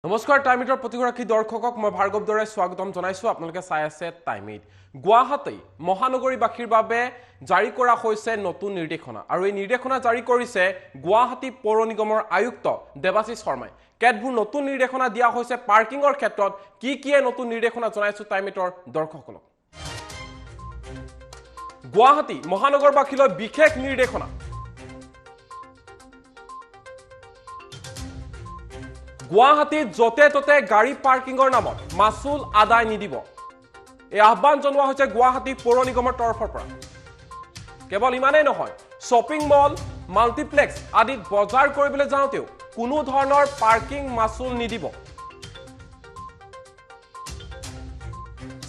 নমস্কাৰ টাইমিটৰ প্ৰতিগৰাকী দৰ্শকক মই ভাৰ্গৱ দৰে স্বাগতম জনাইছো আপোনালোকে চাই আছে টাইমিট গুৱাহাটী মহানগৰীবাসীৰ বাবে জাৰি কৰা হৈছে নতুন নিৰ্দেশনা আৰু এই নিৰ্দেশনা জাৰি কৰিছে গুৱাহাটী পৌৰ নিগমৰ আয়ুক্ত দেৱাশিষ শৰ্মাই কেতবোৰ নতুন নিৰ্দেশনা দিয়া হৈছে পাৰ্কিংৰ ক্ষেত্ৰত কি নতুন নিৰ্দেশনা জনাইছো টাইমিটৰ দৰ্শকসকলক গুৱাহাটী মহানগৰবাসীলৈ বিশেষ নিৰ্দেশনা গুৱাহাটীত যতে ততে গাড়ী পাৰ্কিংৰ নামত মাসুল আদায় নিদিব এই আহ্বান জনোৱা হৈছে গুৱাহাটী পৌৰ নিগমৰ তৰফৰ পৰা কেৱল ইমানেই নহয় শ্বপিং মল মাল্টিপ্লেক্স আদিত বজাৰ কৰিবলৈ যাওঁতেও কোনো ধৰণৰ পাৰ্কিং মাসুল নিদিব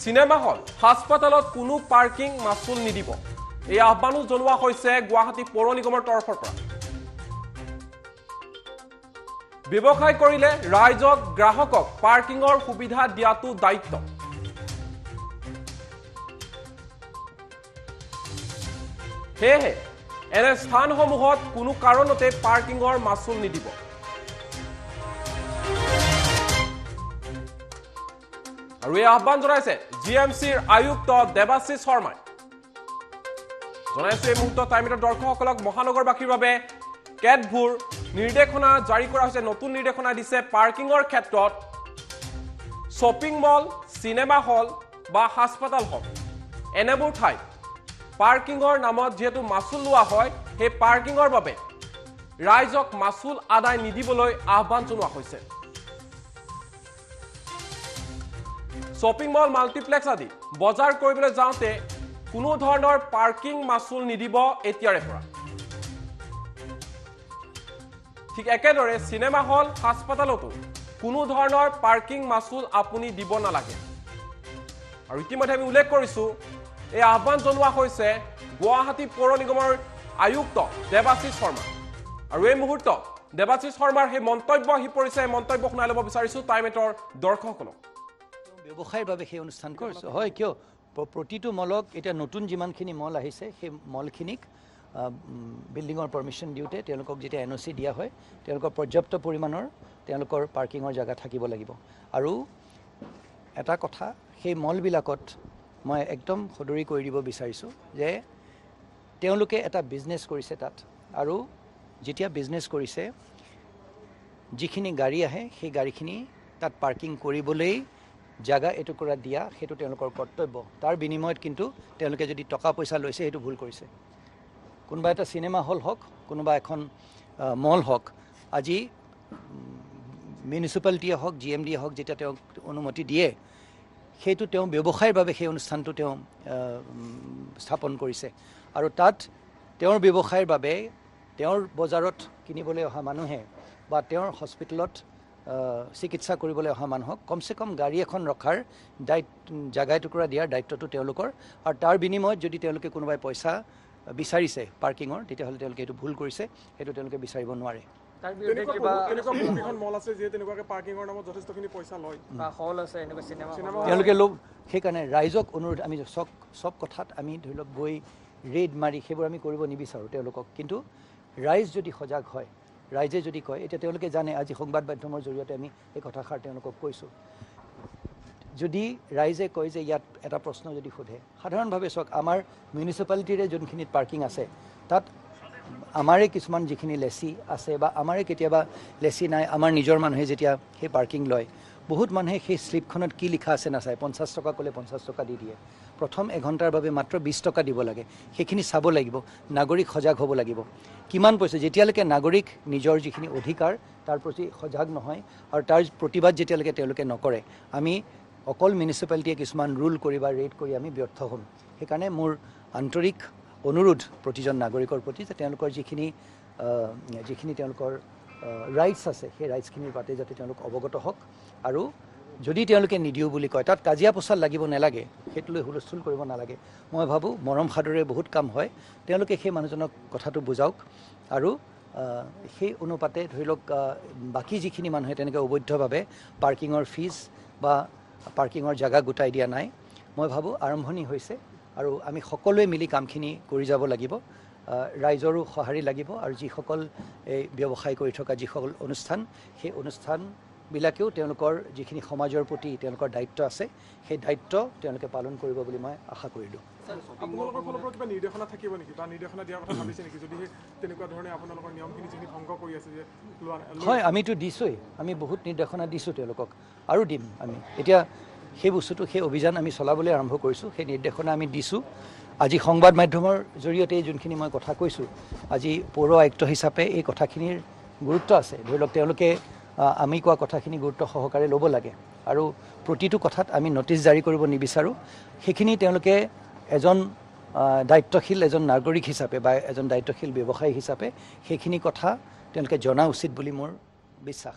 সিনেমা হল হাস্পাতালত কোনো পাৰ্কিং মাসুল নিদিব এই আহ্বানো জনোৱা হৈছে গুৱাহাটী পৌৰ নিগমৰ তৰফৰ পৰা ব্যৱসায় কৰিলে ৰাইজক গ্ৰাহকক পাৰ্কিংৰ সুবিধা দিয়াটো দায়িত্ব হেহে এনে স্থানসমূহত কোনো কাৰণতে পাৰ্কিংৰ মাসুল নিদিব আৰু এই আহ্বান জনাইছে জিএমচিৰ আয়ুক্ত দেৱাশিষ শৰ্মাই জনাইছে এই মুহূৰ্তত টাইমিটৰ দৰ্শকসকলক মহানগৰবাসীৰ বাবে কেতবোৰ নিৰ্দেশনা জাৰি কৰা হৈছে নতুন নিৰ্দেশনা দিছে পাৰ্কিংৰ ক্ষেত্ৰত শ্বপিং মল সিনেমা হল বা হাস্পাতাল হল এনেবোৰ ঠাই পাৰ্কিংৰ নামত যেহেতু মাসুল লোৱা হয় সেই পাৰ্কিংৰ বাবে ৰাইজক মাসুল আদায় নিদিবলৈ আহ্বান জনোৱা হৈছে শ্বপিং মল মাল্টিপ্লেক্স আদি বজাৰ কৰিবলৈ যাওঁতে কোনো ধৰণৰ পাৰ্কিং মাসুল নিদিব এতিয়াৰে পৰা ঠিক একেদৰে সিনেমা হল হাস্পাতালতো কোনো ধৰণৰ পাৰ্কিং মাসুল আপুনি দিব নালাগে আৰু ইতিমধ্যে আমি উল্লেখ কৰিছো এই আহ্বান জনোৱা হৈছে গুৱাহাটী পৌৰ নিগমৰ আয়ুক্ত দেৱাশিষ শৰ্মা আৰু এই মুহূৰ্তত দেৱাশিষ শৰ্মাৰ সেই মন্তব্য আহি পৰিছে মন্তব্য শুনাই ল'ব বিচাৰিছো টাইমেটৰ দৰ্শকসকলক ব্যৱসায়ৰ বাবে সেই অনুষ্ঠান কৰিছো হয় কিয় প্ৰতিটো মলক এটা নতুন যিমানখিনি মল আহিছে সেই মলখিনিক বিল্ডিঙৰ পাৰমিশন দিওঁতে তেওঁলোকক যেতিয়া এনঅ'চি দিয়া হয় তেওঁলোকৰ পৰ্যাপ্ত পৰিমাণৰ তেওঁলোকৰ পাৰ্কিঙৰ জায়গা থাকিব লাগিব আৰু এটা কথা সেই মলবিলাকত মই একদম সদৰি কৰি দিব বিচাৰিছোঁ যে তেওঁলোকে এটা বিজনেছ কৰিছে তাত আৰু যেতিয়া বিজনেছ কৰিছে যিখিনি গাড়ী আহে সেই গাড়ীখিনি তাত পাৰ্কিং কৰিবলৈ জায়গা এটুকুৰা দিয়া সেইটো তেওঁলোকৰ কৰ্তব্য তাৰ বিনিময়ত কিন্তু তেওঁলোকে যদি টকা পইচা লৈছে সেইটো ভুল কৰিছে কোনোবা এটা সিনেমা হল হওক কোনোবা এখন মল হওক আজি মিউনিচিপালিটিয়ে হওক জিএমডিয়ে হওক যেতিয়া তেওঁক অনুমতি দিয়ে সেইটো তেওঁ ব্যৱসায়ৰ বাবে সেই অনুষ্ঠানটো তেওঁ স্থাপন কৰিছে আৰু তাত তেওঁৰ ব্যৱসায়ৰ বাবে তেওঁৰ বজাৰত কিনিবলৈ অহা মানুহে বা তেওঁৰ হস্পিটেলত চিকিৎসা কৰিবলৈ অহা মানুহক কমচে কম গাড়ী এখন ৰখাৰ জাগা টুকুৰা দিয়াৰ দায়িত্বটো তেওঁলোকৰ আৰু তাৰ বিনিময়ত যদি তেওঁলোকে কোনোবাই পইচা বিচাৰিছে পাৰ্কিঙৰ তেতিয়াহ'লে তেওঁলোকে এইটো ভুল কৰিছে সেইটো তেওঁলোকে বিচাৰিব নোৱাৰে তাৰ বিৰুদ্ধে কিবা এখন মল আছে যে তেনেকুৱাকৈ পাৰ্কিঙৰ নামত যথেষ্টখিনি পইচা লয় বা হল আছে এনেকুৱা চিনেমা তেওঁলোকে লোক সেইকাৰণে ৰাইজক অনুৰোধ আমি চব কথাত আমি ধৰি লওক গৈ ৰেড মাৰি সেইবোৰ আমি কৰিব নিবিচাৰোঁ তেওঁলোকক কিন্তু ৰাইজ যদি সজাগ হয় ৰাইজে যদি কয় এতিয়া তেওঁলোকে জানে আজি সংবাদ মাধ্যমৰ জৰিয়তে আমি এই কথাষাৰ তেওঁলোকক কৈছোঁ যদি ৰাইজে কয় যে ইয়াত এটা প্ৰশ্ন যদি সোধে সাধাৰণভাৱে চাওক আমাৰ মিউনিচিপালিটিৰে যোনখিনিত পাৰ্কিং আছে তাত আমাৰে কিছুমান যিখিনি লেচি আছে বা আমাৰে কেতিয়াবা লেচি নাই আমাৰ নিজৰ মানুহে যেতিয়া সেই পাৰ্কিং লয় বহুত মানুহে সেই শ্লিপখনত কি লিখা আছে নাচায় 50 টকা ক'লে 50 টকা দি দিয়ে প্ৰথম এঘণ্টাৰ বাবে মাত্ৰ 20 টকা দিব লাগে সেইখিনি চাব লাগিব নাগৰিক সজাগ হ'ব লাগিব কিমান পইচা যেতিয়ালৈকে নাগৰিক নিজৰ যিখিনি অধিকাৰ তাৰ প্ৰতি সজাগ নহয় আৰু তাৰ প্ৰতিবাদ যেতিয়ালৈকে তেওঁলোকে নকৰে আমি অকল মিউনিচিপালিটিয়ে কিছুমান ৰুল কৰি বা ৰেড কৰি আমি ব্যৰ্থ হ'ম সেইকাৰণে মোৰ আন্তৰিক অনুৰোধ প্ৰতিজন নাগৰিকৰ প্ৰতি যে তেওঁলোকৰ যিখিনি তেওঁলোকৰ ৰাইটছ আছে সেই ৰাইটছখিনিৰ বাটে যাতে তেওঁলোক অৱগত হওক আৰু যদি তেওঁলোকে নিদিওঁ বুলি কয় তাত কাজিয়া পচাল লাগিব নালাগে সেইটো লৈ হুলস্থুল কৰিব নালাগে মই ভাবোঁ মৰম সাদৰে বহুত কাম হয় তেওঁলোকে সেই মানুহজনক কথাটো বুজাওক আৰু সেই অনুপাতে ধৰি লওক বাকী যিখিনি মানুহে তেনেকৈ অবৈধভাৱে পাৰ্কিঙৰ ফিজ বা পাৰ্কিঙৰ জাগা গোটাই দিয়া নাই মই ভাবোঁ আৰম্ভণি হৈছে আৰু আমি সকলোৱে মিলি কামখিনি কৰি যাব লাগিব ৰাইজৰো সঁহাৰি লাগিব আৰু যিসকল এই ব্যৱসায় কৰি থকা যিসকল অনুষ্ঠান সেই অনুষ্ঠান বিলাকেও তেওঁলোকৰ যিখিনি সমাজৰ প্ৰতি তেওঁলোকৰ দায়িত্ব আছে সেই দায়িত্ব তেওঁলোকে পালন কৰিব বুলি মই আশা কৰিলোঁ আপোনালোকৰ ফালৰ পৰা কিবা নিৰ্দেশনা থাকিব নেকি বা নিৰ্দেশনা দিয়াৰ কথা ভাবিছে নেকি যদিহে তেনেকুৱা ধৰণে আপোনালোকৰ নিয়মখিনি যিখিনি ভংগ কৰি আছে যে হয় আমিতো দিছোঁৱেই আমি বহুত নিৰ্দেশনা দিছোঁ তেওঁলোকক আৰু দিম আমি এতিয়া সেই বস্তুটো সেই অভিযান আমি চলাবলৈ আৰম্ভ কৰিছোঁ সেই নিৰ্দেশনা আমি দিছোঁ আজি সংবাদ মাধ্যমৰ জৰিয়তে যোনখিনি মই কথা কৈছোঁ আজি পৌৰ আয়ুক্ত হিচাপে এই কথাখিনিৰ গুৰুত্ব আছে ধৰি লওক তেওঁলোকে আমি কোৱা কথাখিনি গুৰুত্ব সহকাৰে ল'ব লাগে আৰু প্ৰতিটো কথাত আমি নটিচ জাৰি কৰিব নিবিচাৰোঁ সেইখিনি তেওঁলোকে এজন দায়িত্বশীল এজন নাগৰিক হিচাপে বা এজন দায়িত্বশীল ব্যৱসায়ী হিচাপে সেইখিনি কথা তেওঁলোকে জনা উচিত বুলি মোৰ বিশ্বাস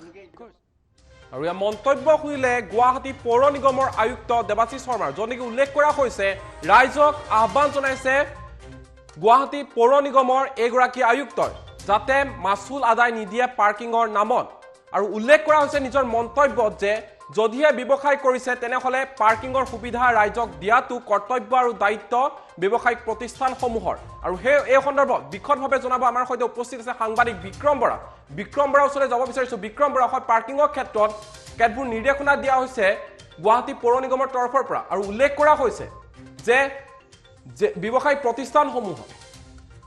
আৰু এই মন্তব্য শুনিলে গুৱাহাটী পৌৰ নিগমৰ আয়ুক্ত দেৱাশীষ শৰ্মাৰ য'ত উল্লেখ কৰা হৈছে ৰাইজক আহ্বান জনাইছে গুৱাহাটী পৌৰ নিগমৰ এগৰাকী আয়ুক্তই যাতে মাচুল আদায় নিদিয়ে পাৰ্কিঙৰ নামত আৰু উল্লেখ কৰা হৈছে নিজৰ মন্তব্যত যে যদিহে ব্যৱসায় কৰিছে তেনেহ'লে পাৰ্কিঙৰ সুবিধা ৰাইজক দিয়াটো কৰ্তব্য আৰু দায়িত্ব ব্যৱসায়িক প্ৰতিষ্ঠানসমূহৰ আৰু এই সন্দৰ্ভত বিশদভাৱে জনাব আমাৰ সৈতে উপস্থিত আছে সাংবাদিক বিক্ৰম বৰা ওচৰলৈ যাব বিচাৰিছোঁ বিক্ৰম বৰা হয় পাৰ্কিঙৰ ক্ষেত্ৰত কেতবোৰ নিৰ্দেশনা দিয়া হৈছে গুৱাহাটী পৌৰ নিগমৰ তৰফৰ পৰা আৰু উল্লেখ কৰা হৈছে যে ব্যৱসায়িক প্ৰতিষ্ঠানসমূহত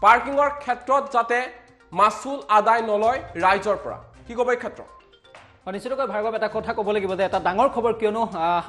পাৰ্কিঙৰ ক্ষেত্ৰত যাতে মাচুল আদায় নলয় ৰাইজৰ পৰা কি ক'ব এই ক্ষেত্ৰত নিশ্চিতকৈ ভাৰ্গৱ এটা কথা ক'ব লাগিব যে এটা ডাঙৰ খবৰ কিয়নো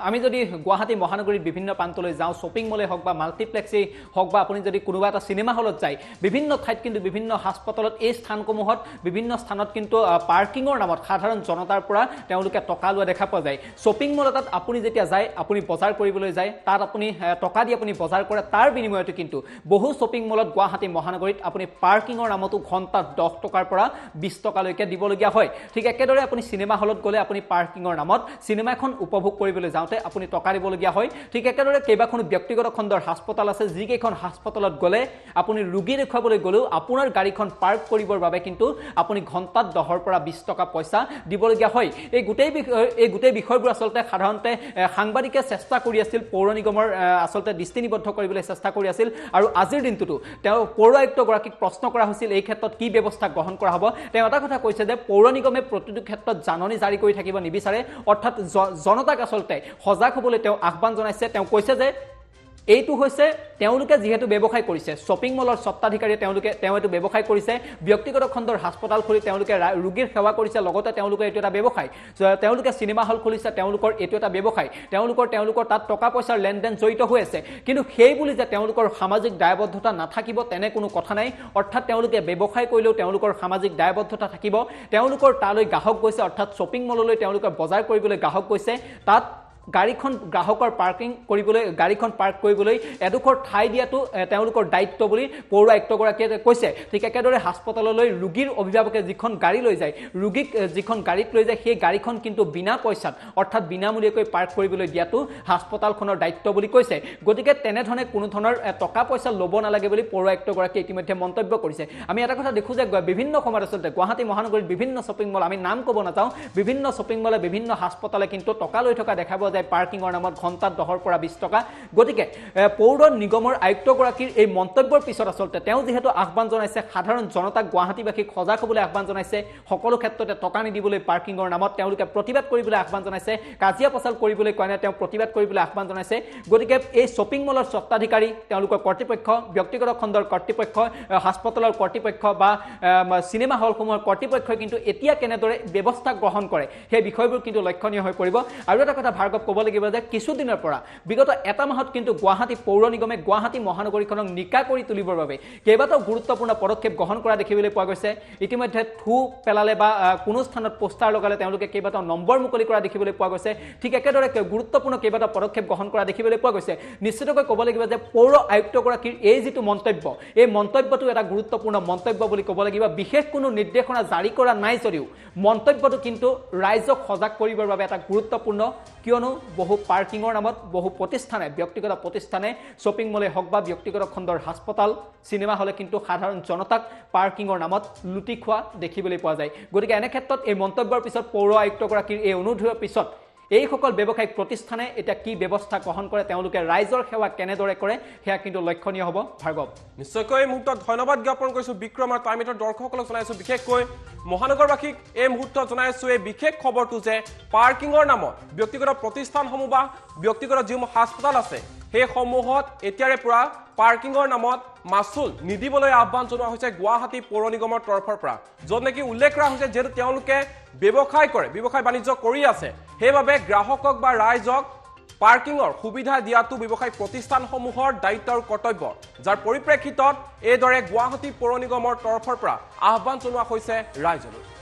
আমি যদি গুৱাহাটী মহানগৰীৰ বিভিন্ন প্ৰান্তলৈ যাওঁ শ্বপিং মলে হওক বা মাল্টিপ্লেক্সেই হওক বা আপুনি যদি কোনোবা এটা চিনেমা হলত যায় বিভিন্ন ঠাইত কিন্তু বিভিন্ন হাস্পতালত এই স্থানসমূহত বিভিন্ন স্থানত কিন্তু পাৰ্কিঙৰ নামত সাধাৰণ জনতাৰ পৰা তেওঁলোকে টকা লোৱা দেখা পোৱা যায় শ্বপিং মল এটাত আপুনি যেতিয়া যায় আপুনি বজাৰ কৰিবলৈ যায় তাত আপুনি টকা দি আপুনি বজাৰ কৰে তাৰ বিনিময়তে কিন্তু বহু শ্বপিং মলত গুৱাহাটী মহানগৰীত আপুনি পাৰ্কিঙৰ নামতো ঘণ্টাত 10 টকাৰ পৰা 20 টকালৈকে দিবলগীয়া হয় ঠিক একেদৰে আপুনি চিনেমা হলত গ'লে আপুনি পাৰ্কিঙৰ নামত চিনেমা এখন উপভোগ কৰিবলৈ যাওঁতে আপুনি টকা দিবলগীয়া হয় ঠিক একেদৰে কেইবাখনো ব্যক্তিগত খণ্ডৰ হাস্পতাল আছে যিকেইখন হাস্পতালত গ'লে আপুনি ৰোগী দেখুৱাবলৈ গ'লেও আপোনাৰ গাড়ীখন পাৰ্ক কৰিবৰ বাবে কিন্তু আপুনি ঘণ্টাত 10 পৰা 20 টকা পইচা দিবলগীয়া হয় এই গোটেই বিষয়বোৰ আচলতে সাধাৰণতে সাংবাদিকে চেষ্টা কৰি আছিল পৌৰ নিগমৰ আচলতে দৃষ্টিনিবদ্ধ কৰিবলৈ চেষ্টা কৰি আছিল আৰু আজিৰ দিনটোতো তেওঁ পৌৰ আয়ুক্তগৰাকীক প্ৰশ্ন কৰা হৈছিল এই ক্ষেত্ৰত কি ব্যৱস্থা গ্ৰহণ কৰা হ'ব তেওঁ এটা কথা কৈছে যে পৌৰ নিগমে প্ৰতিটো ক্ষেত্ৰত জাননী জাৰি কৰি থাকিব নিবিচাৰে অৰ্থাৎ জনতাক আচলতে সজাগ হ'বলৈ তেওঁ আহ্বান জনাইছে তেওঁ কৈছে যে এইটো হৈছে তেওঁলোকে যেহেতু ব্যৱসায় কৰিছে শ্বপিং মলৰ স্বত্বাধিকাৰীয়ে তেওঁ এইটো ব্যৱসায় কৰিছে ব্যক্তিগত খণ্ডৰ হাস্পতাল খুলি তেওঁলোকে ৰোগীৰ সেৱা কৰিছে লগতে তেওঁলোকে এইটো এটা ব্যৱসায় তেওঁলোকে চিনেমা হল খুলিছে তেওঁলোকৰ এইটো এটা ব্যৱসায় তেওঁলোকৰ তাত টকা পইচাৰ লেনদেন জড়িত হৈ আছে কিন্তু সেই বুলি যে তেওঁলোকৰ সামাজিক দায়বদ্ধতা নাথাকিব তেনে কোনো কথা নাই অৰ্থাৎ তেওঁলোকে ব্যৱসায় কৰিলেও তেওঁলোকৰ সামাজিক দায়বদ্ধতা থাকিব তেওঁলোকৰ তালৈ গ্ৰাহক গৈছে অৰ্থাৎ শ্বপিং মললৈ তেওঁলোকে বজাৰ কৰিবলৈ গ্ৰাহক গৈছে তাত গাড়ীখন গ্ৰাহকৰ গাড়ীখন পাৰ্ক কৰিবলৈ এডোখৰ ঠাই দিয়াটো তেওঁলোকৰ দায়িত্ব বুলি পৌৰ আয়ুক্তগৰাকীয়ে কৈছে ঠিক একেদৰে হাস্পতাললৈ ৰোগীৰ অভিভাৱকে যিখন গাড়ী লৈ যায় ৰোগীক যিখন গাড়ীত লৈ যায় সেই গাড়ীখন কিন্তু বিনা পইচাত অৰ্থাৎ বিনামূলীয়াকৈ পাৰ্ক কৰিবলৈ দিয়াটো হাস্পতালখনৰ দায়িত্ব বুলি কৈছে গতিকে তেনেধৰণে কোনো ধৰণৰ টকা পইচা ল'ব নালাগে বুলি পৌৰ আয়ুক্তগৰাকীয়ে ইতিমধ্যে মন্তব্য কৰিছে আমি এটা কথা দেখোঁ যে বিভিন্ন সময়ত আচলতে গুৱাহাটী মহানগৰীত বিভিন্ন শ্বপিং মল আমি নাম ক'ব নাযাওঁ বিভিন্ন শ্বপিং মলে বিভিন্ন হাস্পতালে কিন্তু টকা লৈ থকা দেখা পোৱা পাৰ্কিঙৰ নামত ঘণ্টাত 10 পৰা 20 টকা গতিকে পৌৰ নিগমৰ আয়ুক্তগৰাকীৰ এই মন্তব্যৰ পিছত আচলতে তেওঁ যেহেতু আহ্বান জনাইছে সাধাৰণ জনতাক গুৱাহাটীবাসীক সজাগ হ'বলৈ আহ্বান জনাইছে সকলো ক্ষেত্ৰতে টকা নিদিবলৈ পাৰ্কিঙৰ নামত তেওঁলোকে প্ৰতিবাদ কৰিবলৈ আহ্বান জনাইছে কাজিয়া পচাল কৰিবলৈ কোৱা নাই তেওঁ প্ৰতিবাদ কৰিবলৈ আহ্বান জনাইছে গতিকে এই শ্বপিং মলৰ স্বত্বাধিকাৰী তেওঁলোকৰ কৰ্তৃপক্ষ ব্যক্তিগত খণ্ডৰ কৰ্তৃপক্ষ হাস্পতালৰ কৰ্তৃপক্ষ বা চিনেমা হলসমূহৰ কৰ্তৃপক্ষই কিন্তু এতিয়া কেনেদৰে ব্যৱস্থা গ্ৰহণ কৰে সেই বিষয়বোৰ কিন্তু লক্ষণীয় হৈ পৰিব আৰু এটা কথা ভাৰ্গৱ ক'ব লাগিব যে কিছুদিনৰ পৰা বিগত এটা মাহত কিন্তু গুৱাহাটী পৌৰ নিগমে গুৱাহাটী মহানগৰীখনক নিকা কৰি তুলিবৰ বাবে কেইবাটাও গুৰুত্বপূৰ্ণ পদক্ষেপ গ্ৰহণ কৰা দেখিবলৈ পোৱা গৈছে ইতিমধ্যে থু পেলালে বা কোনো স্থানত পোষ্টাৰ লগালে তেওঁলোকে কেইবাটাও নম্বৰ মুকলি কৰা দেখিবলৈ পোৱা গৈছে ঠিক একেদৰে গুৰুত্বপূৰ্ণ কেইবাটাও পদক্ষেপ গ্ৰহণ কৰা দেখিবলৈ পোৱা গৈছে নিশ্চিতকৈ ক'ব লাগিব যে পৌৰ আয়ুক্তগৰাকীৰ এই যিটো মন্তব্য এই মন্তব্যটো এটা গুৰুত্বপূৰ্ণ মন্তব্য বুলি ক'ব লাগিব বিশেষ কোনো নিৰ্দেশনা জাৰি কৰা নাই যদিও মন্তব্যটো কিন্তু ৰাইজক সজাগ কৰিবৰ বাবে এটা গুৰুত্বপূৰ্ণ কিয়নো বহু পাৰ্কিঙৰ নামত বহু প্ৰতিষ্ঠানে ব্যক্তিগত প্ৰতিষ্ঠানে শ্বপিং মলে হওক বা ব্যক্তিগত খণ্ডৰ হাস্পতাল চিনেমা হলে কিন্তু সাধাৰণ জনতাক পাৰ্কিঙৰ নামত লুটি খোৱা দেখিবলৈ পোৱা যায় গতিকে এনে ক্ষেত্ৰত এই মন্তব্যৰ পিছত পৌৰ আয়ুক্তগৰাকীৰ এই অনুৰোধৰ পিছত এইসকল ব্যৱসায়িক প্ৰতিষ্ঠানে এতিয়া কি ব্যৱস্থা গ্ৰহণ কৰে, তেওঁলোকে ৰাইজৰ সেৱা কেনেদৰে কৰে, সেয়া কিন্তু লক্ষণীয় হ'ব। ভাৰ্গৱ, নিশ্চয়কৈ এই মুহূৰ্তত ধন্যবাদ জ্ঞাপন কৰিছোঁ বিক্ৰম আৰু টাইম এইটৰ দৰ্শকসকলক জনাইছোঁ, বিশেষকৈ মহানগৰবাসীক এই মুহূৰ্তত জনাইছোঁ এই বিশেষ খবৰটো যে পাৰ্কিঙৰ নামত ব্যক্তিগত প্ৰতিষ্ঠানসমূহ বা ব্যক্তিগত যিসমূহ হাস্পতাল আছে সেইসমূহত এতিয়াৰে পৰা পাৰ্কিঙৰ নামত মাচুল নিদিবলৈ আহ্বান জনোৱা হৈছে গুৱাহাটী পৌৰ নিগমৰ তৰফৰ পৰা, য'ত নেকি উল্লেখ কৰা হৈছে যিহেতু তেওঁলোকে ব্যৱসায় কৰে, ব্যৱসায় বাণিজ্য কৰি আছে, সেইবাবে গ্ৰাহকক বা ৰাইজক পাৰ্কিঙৰ সুবিধা দিয়াটো ব্যৱসায়িক প্ৰতিষ্ঠানসমূহৰ দায়িত্ব আৰু কৰ্তব্য, যাৰ পৰিপ্ৰেক্ষিতত এইদৰে গুৱাহাটী পৌৰ নিগমৰ তৰফৰ পৰা আহ্বান জনোৱা হৈছে ৰাইজলৈ।